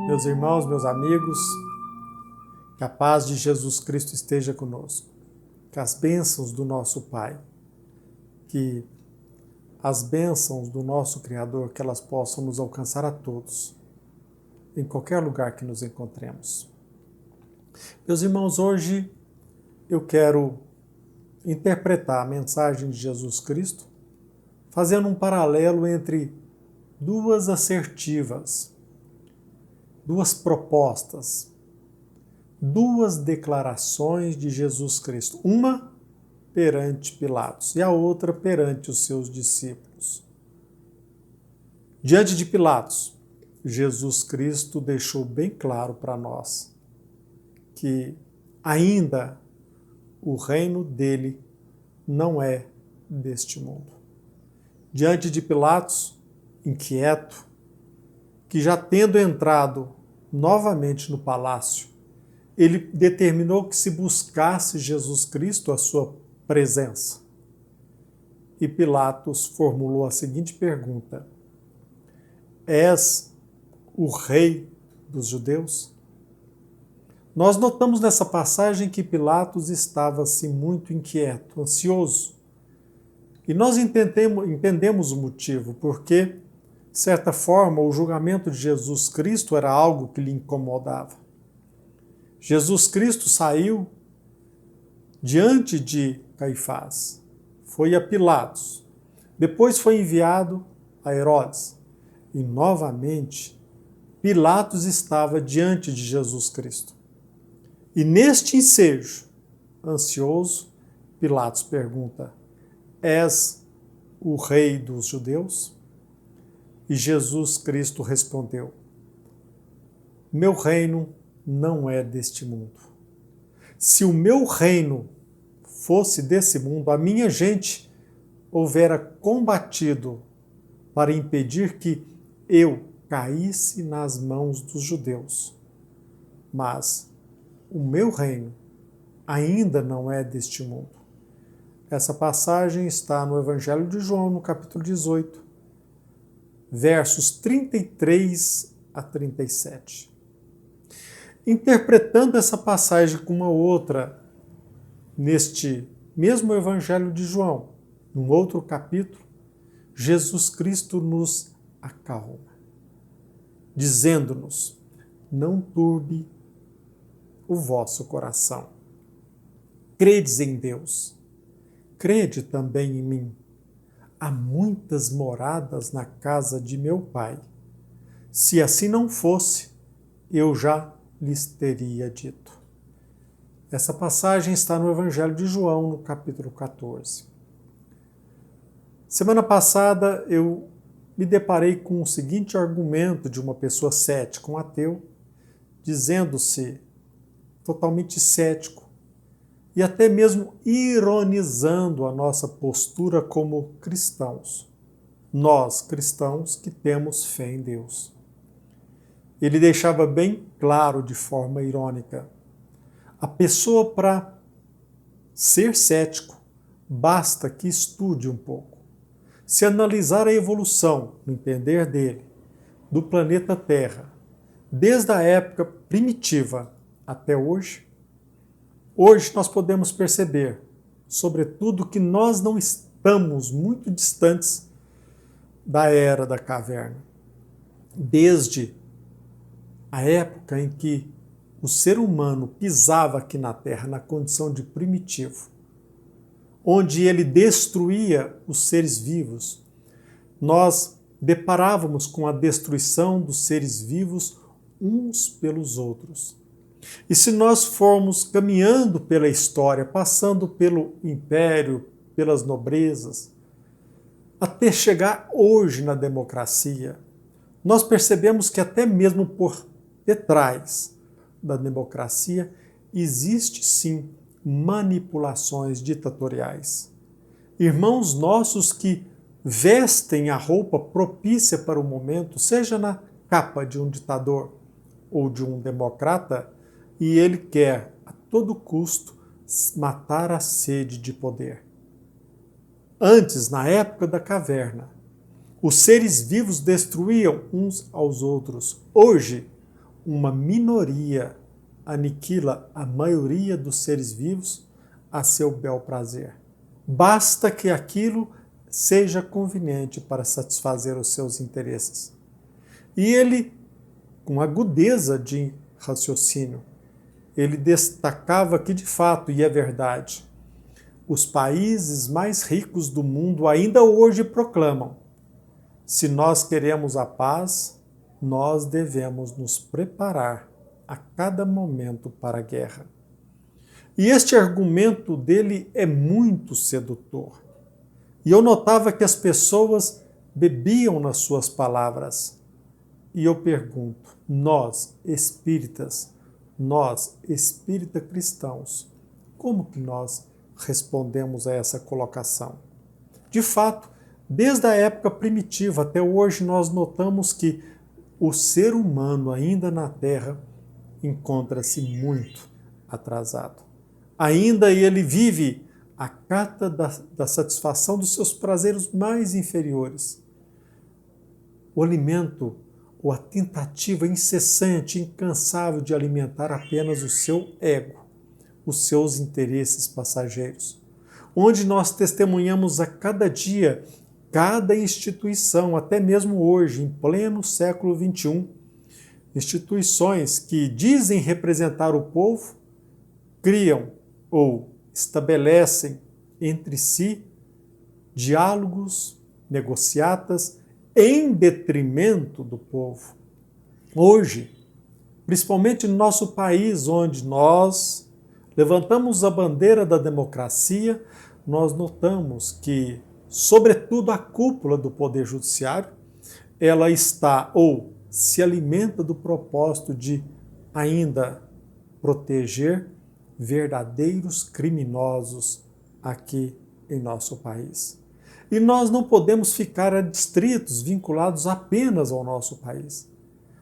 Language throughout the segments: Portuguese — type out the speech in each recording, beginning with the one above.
Meus irmãos, meus amigos, que a paz de Jesus Cristo esteja conosco, que as bênçãos do nosso Pai, que as bênçãos do nosso Criador, que elas possam nos alcançar a todos, em qualquer lugar que nos encontremos. Meus irmãos, hoje eu quero interpretar a mensagem de Jesus Cristo fazendo um paralelo entre duas assertivas, duas propostas, duas declarações de Jesus Cristo, uma perante Pilatos e a outra perante os seus discípulos. Diante de Pilatos, Jesus Cristo deixou bem claro para nós que ainda o reino dele não é deste mundo. Diante de Pilatos, inquieto, que já tendo entrado novamente no palácio, ele determinou que se buscasse Jesus Cristo a sua presença. E Pilatos formulou a seguinte pergunta: És o rei dos judeus? Nós notamos nessa passagem que Pilatos estava assim muito inquieto, ansioso. E nós entendemos o motivo, porque, de certa forma, o julgamento de Jesus Cristo era algo que lhe incomodava. Jesus Cristo saiu diante de Caifás, foi a Pilatos, depois foi enviado a Herodes, e novamente Pilatos estava diante de Jesus Cristo. E neste ensejo, ansioso, Pilatos pergunta: És o rei dos judeus? E Jesus Cristo respondeu: Meu reino não é deste mundo. Se o meu reino fosse desse mundo, a minha gente houvera combatido para impedir que eu caísse nas mãos dos judeus. Mas o meu reino ainda não é deste mundo. Essa passagem está no Evangelho de João, no capítulo 18, versos 33 a 37. Interpretando essa passagem com uma outra, neste mesmo Evangelho de João, num outro capítulo, Jesus Cristo nos acalma, dizendo-nos: não turbe o vosso coração. Credes em Deus, crede também em mim. Há muitas moradas na casa de meu Pai. Se assim não fosse, eu já lhes teria dito. Essa passagem está no Evangelho de João, no capítulo 14. Semana passada eu me deparei com o seguinte argumento de uma pessoa cética, um ateu, dizendo-se totalmente cético e até mesmo ironizando a nossa postura como cristãos. Nós, cristãos, que temos fé em Deus. Ele deixava bem claro de forma irônica: a pessoa, para ser cético, basta que estude um pouco. Se analisar a evolução, no entender dele, do planeta Terra, desde a época primitiva até hoje nós podemos perceber, sobretudo, que nós não estamos muito distantes da era da caverna. Desde a época em que o ser humano pisava aqui na Terra na condição de primitivo, onde ele destruía os seres vivos, nós deparávamos com a destruição dos seres vivos uns pelos outros. E se nós formos caminhando pela história, passando pelo império, pelas nobrezas, até chegar hoje na democracia, nós percebemos que até mesmo por detrás da democracia existe sim manipulações ditatoriais. Irmãos nossos que vestem a roupa propícia para o momento, seja na capa de um ditador ou de um democrata, e ele quer, a todo custo, matar a sede de poder. Antes, na época da caverna, os seres vivos destruíam uns aos outros. Hoje, uma minoria aniquila a maioria dos seres vivos a seu bel prazer. Basta que aquilo seja conveniente para satisfazer os seus interesses. E ele, com agudeza de raciocínio, ele destacava que, de fato, e é verdade, os países mais ricos do mundo ainda hoje proclamam: se nós queremos a paz, nós devemos nos preparar a cada momento para a guerra. E este argumento dele é muito sedutor. E eu notava que as pessoas bebiam nas suas palavras. E eu pergunto, nós espírita cristãos, como que nós respondemos a essa colocação? De fato, desde a época primitiva até hoje, nós notamos que o ser humano ainda na Terra encontra-se muito atrasado. Ainda ele vive a cata da satisfação dos seus prazeres mais inferiores. O alimento, ou a tentativa incessante, incansável de alimentar apenas o seu ego, os seus interesses passageiros. Onde nós testemunhamos a cada dia, cada instituição, até mesmo hoje, em pleno século XXI, instituições que dizem representar o povo, criam ou estabelecem entre si diálogos, negociatas, em detrimento do povo. Hoje, principalmente no nosso país, onde nós levantamos a bandeira da democracia, nós notamos que, sobretudo a cúpula do Poder Judiciário, ela está ou se alimenta do propósito de ainda proteger verdadeiros criminosos aqui em nosso país. E nós não podemos ficar adstritos, vinculados apenas ao nosso país.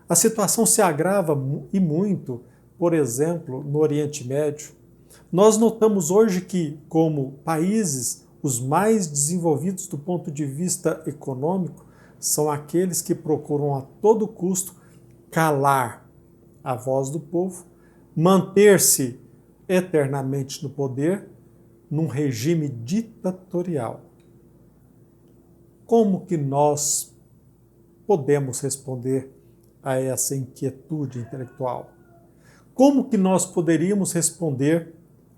A situação se agrava e muito, por exemplo, no Oriente Médio. Nós notamos hoje que, como países os mais desenvolvidos do ponto de vista econômico, são aqueles que procuram a todo custo calar a voz do povo, manter-se eternamente no poder, num regime ditatorial. Como que nós podemos responder a essa inquietude intelectual? Como que nós poderíamos responder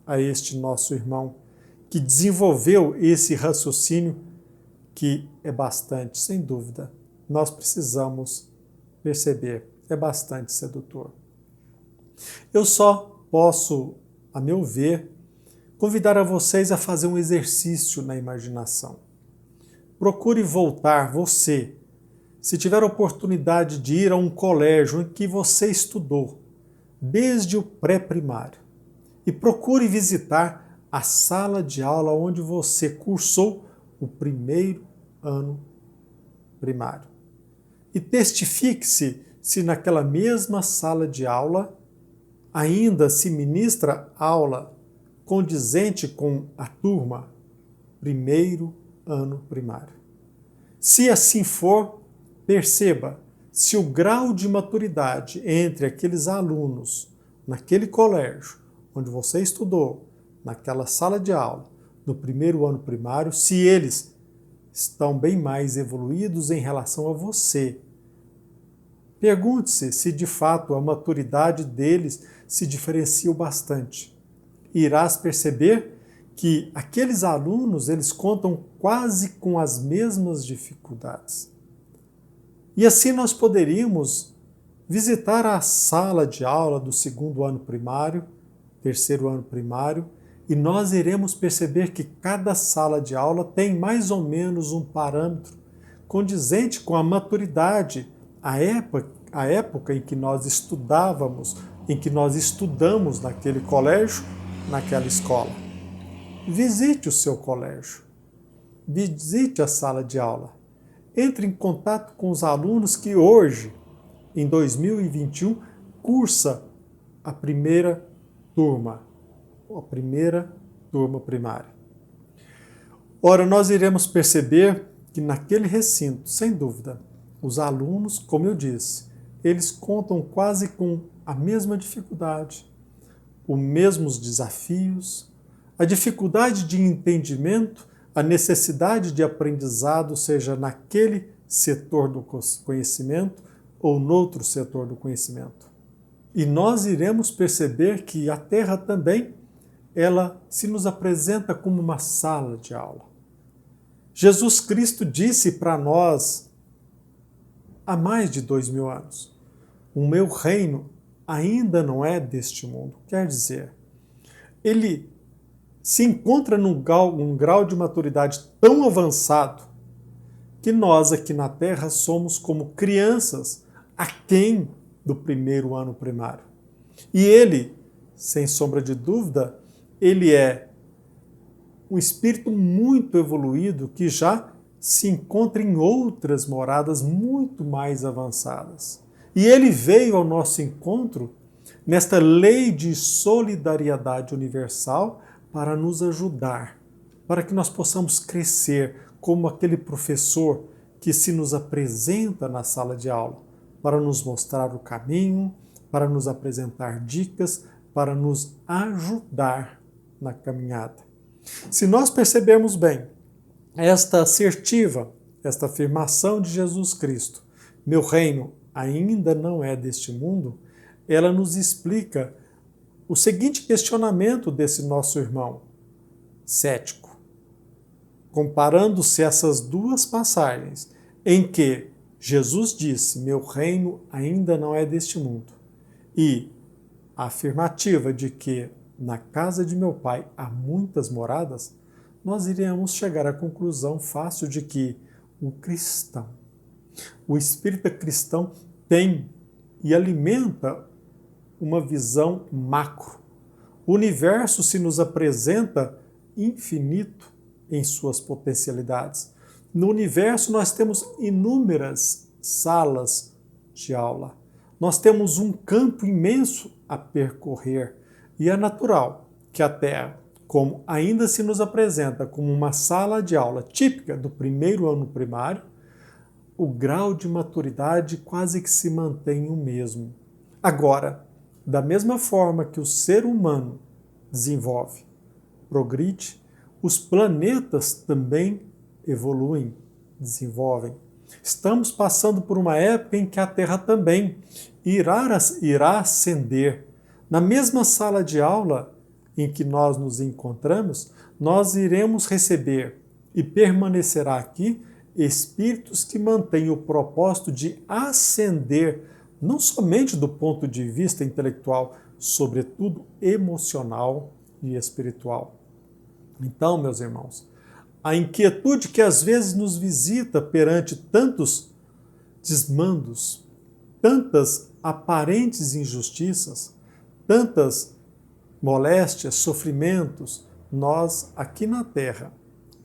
a este nosso irmão que desenvolveu esse raciocínio que é bastante, sem dúvida, nós precisamos perceber, é bastante sedutor. Eu só posso, a meu ver, convidar a vocês a fazer um exercício na imaginação. Procure voltar, você, se tiver a oportunidade de ir a um colégio em que você estudou, desde o pré-primário, e procure visitar a sala de aula onde você cursou o primeiro ano primário. E testifique-se se naquela mesma sala de aula ainda se ministra aula condizente com a turma primeiro ano primário. Se assim for, perceba se o grau de maturidade entre aqueles alunos naquele colégio onde você estudou, naquela sala de aula, no primeiro ano primário, se eles estão bem mais evoluídos em relação a você. Pergunte-se se de fato a maturidade deles se diferencia bastante. Irás perceber que aqueles alunos, eles contam quase com as mesmas dificuldades. E assim nós poderíamos visitar a sala de aula do segundo ano primário, terceiro ano primário, e nós iremos perceber que cada sala de aula tem mais ou menos um parâmetro condizente com a maturidade, a época em que nós estudávamos, em que nós estudamos naquele colégio, naquela escola. Visite o seu colégio, visite a sala de aula, entre em contato com os alunos que hoje, em 2021, cursa a primeira turma primária. Ora, nós iremos perceber que naquele recinto, sem dúvida, os alunos, como eu disse, eles contam quase com a mesma dificuldade, os mesmos desafios, a dificuldade de entendimento, a necessidade de aprendizado, seja naquele setor do conhecimento ou noutro setor do conhecimento. E nós iremos perceber que a Terra também, ela se nos apresenta como uma sala de aula. Jesus Cristo disse para nós há mais de 2000 anos, o meu reino ainda não é deste mundo. Quer dizer, ele se encontra num grau de maturidade tão avançado que nós aqui na Terra somos como crianças aquém do primeiro ano primário. E ele, sem sombra de dúvida, ele é um espírito muito evoluído que já se encontra em outras moradas muito mais avançadas. E ele veio ao nosso encontro nesta lei de solidariedade universal para nos ajudar, para que nós possamos crescer como aquele professor que se nos apresenta na sala de aula, para nos mostrar o caminho, para nos apresentar dicas, para nos ajudar na caminhada. Se nós percebermos bem esta assertiva, esta afirmação de Jesus Cristo, meu reino ainda não é deste mundo, ela nos explica o seguinte questionamento desse nosso irmão cético. Comparando-se essas duas passagens em que Jesus disse, meu reino ainda não é deste mundo, e a afirmativa de que na casa de meu pai há muitas moradas, nós iremos chegar à conclusão fácil de que o cristão, o espírita cristão tem e alimenta uma visão macro. O universo se nos apresenta infinito em suas potencialidades. No universo nós temos inúmeras salas de aula. Nós temos um campo imenso a percorrer e é natural que a Terra, como ainda se nos apresenta como uma sala de aula típica do primeiro ano primário, o grau de maturidade quase que se mantém o mesmo. Agora, da mesma forma que o ser humano desenvolve, progride, os planetas também evoluem, desenvolvem. Estamos passando por uma época em que a Terra também irá ascender. Na mesma sala de aula em que nós nos encontramos, nós iremos receber e permanecerá aqui espíritos que mantêm o propósito de ascender, não somente do ponto de vista intelectual, sobretudo emocional e espiritual. Então, meus irmãos, a inquietude que às vezes nos visita perante tantos desmandos, tantas aparentes injustiças, tantas moléstias, sofrimentos, nós aqui na Terra,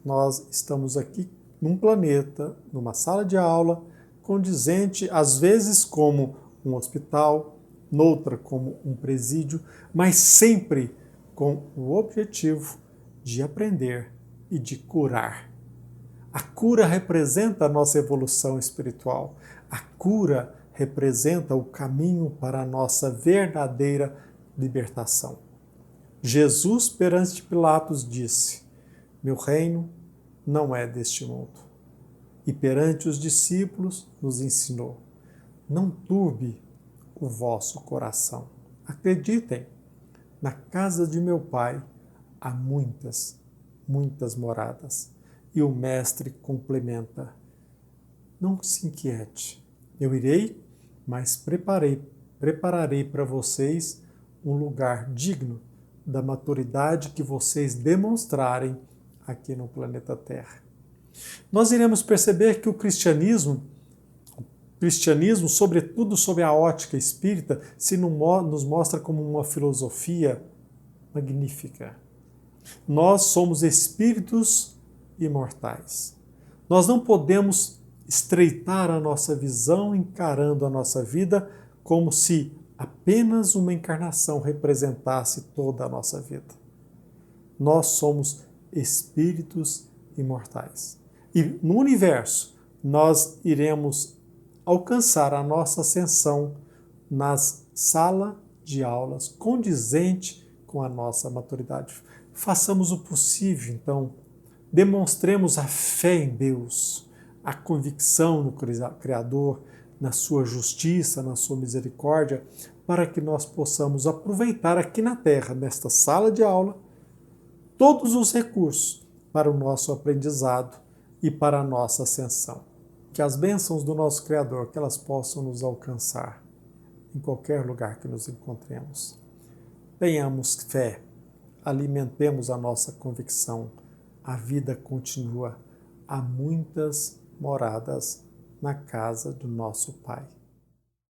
nós estamos aqui num planeta, numa sala de aula, condizente às vezes como um hospital, noutra como um presídio, mas sempre com o objetivo de aprender e de curar. A cura representa a nossa evolução espiritual. A cura representa o caminho para a nossa verdadeira libertação. Jesus, perante Pilatos, disse, meu reino não é deste mundo. E perante os discípulos nos ensinou, não turbe o vosso coração. Acreditem, na casa de meu Pai há muitas moradas. E o mestre complementa, não se inquiete, eu irei, mas prepararei para vocês um lugar digno da maturidade que vocês demonstrarem aqui no planeta Terra. Nós iremos perceber que o cristianismo, sobretudo sob a ótica espírita, nos mostra como uma filosofia magnífica. Nós somos espíritos imortais. Nós não podemos estreitar a nossa visão encarando a nossa vida como se apenas uma encarnação representasse toda a nossa vida. Nós somos espíritos imortais. E no universo, nós iremos alcançar a nossa ascensão nas salas de aulas condizente com a nossa maturidade. Façamos o possível, então, demonstremos a fé em Deus, a convicção no Criador, na sua justiça, na sua misericórdia, para que nós possamos aproveitar aqui na Terra, nesta sala de aula, todos os recursos para o nosso aprendizado e para a nossa ascensão. Que as bênçãos do nosso Criador, que elas possam nos alcançar em qualquer lugar que nos encontremos. Tenhamos fé, alimentemos a nossa convicção. A vida continua. Há muitas moradas na casa do nosso Pai.